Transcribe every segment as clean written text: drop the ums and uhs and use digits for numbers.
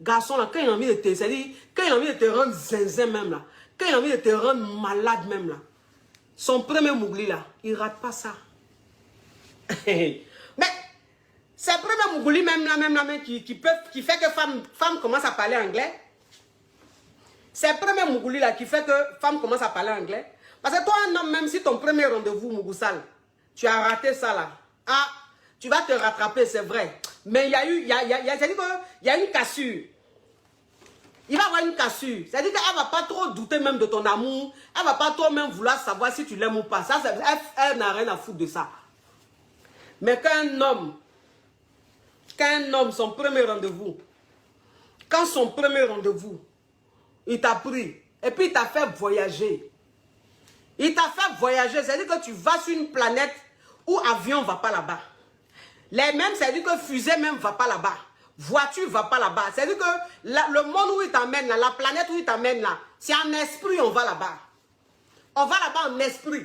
garçon là, quand il a envie de te, c'est-à-dire, quand il a envie de te rendre zinzin même là, quand il a envie de te rendre malade même là, son premier mougli là, il rate pas ça. Mais, c'est le premier mougli même là, qui fait que femme commence à parler anglais. C'est le premier mougli là qui fait que femme commence à parler anglais. Parce que toi, un homme, même si ton premier rendez-vous, Mougoussal, tu as raté ça là. Ah, tu vas te rattraper, c'est vrai. Mais il y a eu, c'est-à-dire qu'il y a une cassure. Il va y avoir une cassure. C'est-à-dire qu'elle ne va pas trop douter même de ton amour. Elle ne va pas trop même vouloir savoir si tu l'aimes ou pas. Ça, elle n'a rien à foutre de ça. Mais qu'un homme, son premier rendez-vous, quand son premier rendez-vous, il t'a pris, et puis il t'a fait voyager. Il t'a fait voyager, c'est-à-dire que tu vas sur une planète où avion ne va pas là-bas. Les mêmes, c'est-à-dire que fusée même ne va pas là-bas. Voiture ne va pas là-bas. C'est-à-dire que le monde où il t'amène, la planète où il t'amène là, c'est en esprit on va là-bas. On va là-bas en esprit.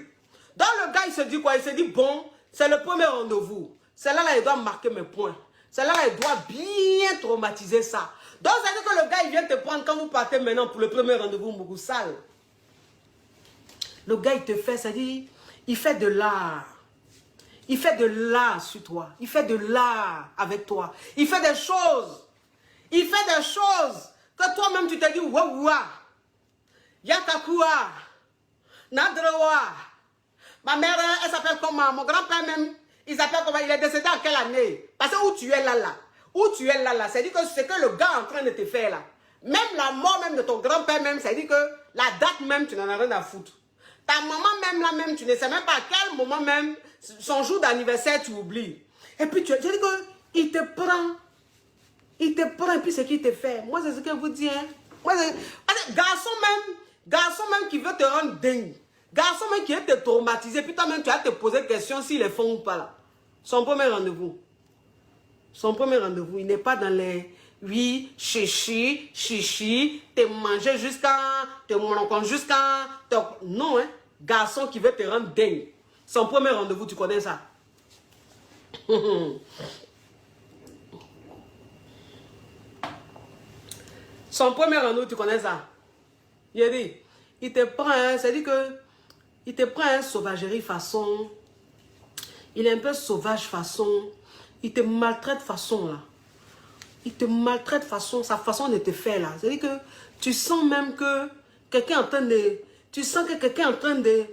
Donc le gars, il se dit quoi? Il se dit, bon, c'est le premier rendez-vous. Celle-là, il doit marquer mes points. Celle-là, il doit bien traumatiser ça. Donc, c'est-à-dire que le gars, il vient te prendre quand vous partez maintenant pour le premier rendez-vous, Mougoussal. Le gars, il te fait, c'est-à-dire, il fait de l'art. Il fait de l'art sur toi. Il fait de l'art avec toi. Il fait des choses. Il fait des choses que toi-même, tu te dis, waouh, Yakakua, Nadrawa. Ma mère, elle s'appelle comment? Mon grand-père même, il s'appelle comment? Il est décédé en quelle année? Parce que où tu es là, où tu es là, c'est-à-dire que c'est que le gars est en train de te faire là. Même la mort même de ton grand-père même, c'est-à-dire que la date même, tu n'en as rien à foutre. Ta maman même là même, tu ne sais même pas à quel moment même, son jour d'anniversaire, tu oublies. Et puis tu dis qu'il te prend. Il te prend et puis ce qu'il te fait. Moi, c'est ce que je vous dis. Hein. Moi, garçon même qui veut te rendre dingue. Garçon même qui veut te traumatiser. Puis toi-même, tu vas te poser question s'ils le font ou pas là. Son premier rendez-vous. Son premier rendez-vous, il n'est pas dans les... Oui, chichi, te manger jusqu'à... Te mononcle jusqu'à... Non, hein. Garçon qui veut te rendre dingue. Son premier rendez-vous, tu connais ça. Son premier rendez-vous, tu connais ça. Il dit, il te prend, c'est-à-dire que il te prend un sauvagerie façon, il est un peu sauvage façon, il te maltraite façon là. Il te maltraite façon, sa façon de te faire là. C'est-à-dire que tu sens même que quelqu'un est en train de... Tu sens que quelqu'un est en train de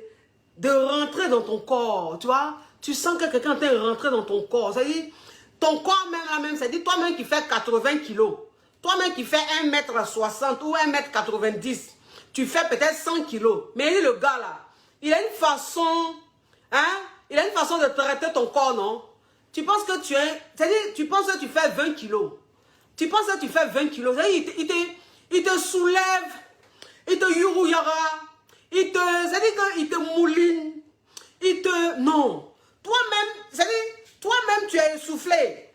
rentrer dans ton corps, tu vois. Tu sens que quelqu'un est en train de rentrer dans ton corps. C'est-à-dire, ton corps même là même, c'est-à-dire toi-même qui fais 80 kilos, toi-même qui fais 1m60 ou 1m90, tu fais peut-être 100 kilos. Mais le gars là, il a une façon, hein, il a une façon de traiter ton corps, non? Tu penses que tu es, c'est-à-dire, tu penses que tu fais 20 kilos. Tu penses que tu fais 20 kilos. Il te soulève, il te yurouyara, c'est-à-dire qu'il te mouline, il te... Non. Toi-même, c'est-à-dire, toi-même tu es essoufflé.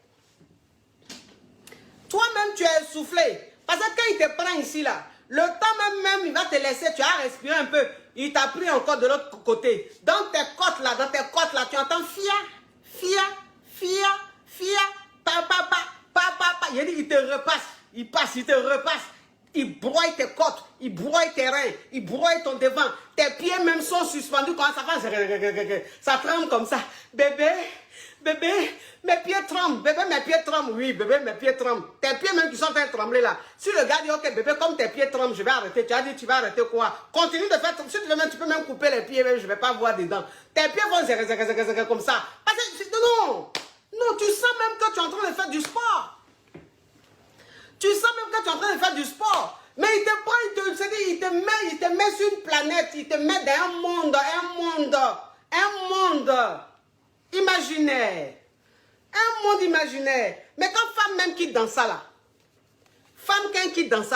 Toi-même tu es essoufflé. Parce que quand il te prend ici là, le temps même, il va te laisser, tu as respiré un peu. Il t'a pris encore de l'autre côté. Dans tes côtes là, tu entends fia, pa. Il dit, il te repasse, il passe, il te repasse. Il broie tes côtes, il broie tes reins, il broie ton devant. Tes pieds même sont suspendus quand ça fait. Ça tremble comme ça. Bébé, mes pieds tremblent. Bébé, mes pieds tremblent. Oui, bébé, mes pieds tremblent. Tes pieds même qui sont en train de trembler là. Si le gars dit, ok, bébé, comme tes pieds tremblent, je vais arrêter. Tu as dit, tu vas arrêter quoi? Continue de faire. Si tu veux même, tu peux même couper les pieds, même, je ne vais pas voir dedans. Tes pieds vont comme ça. Parce que, non, tu sens même que tu es en train de faire du sport. Tu sens même que tu es en train de faire du sport. Mais il te prend, il te met sur une planète, il te met dans un monde imaginaire. Un monde imaginaire. Mais quand femme même quitte dans ça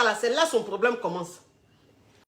là, c'est là son problème commence.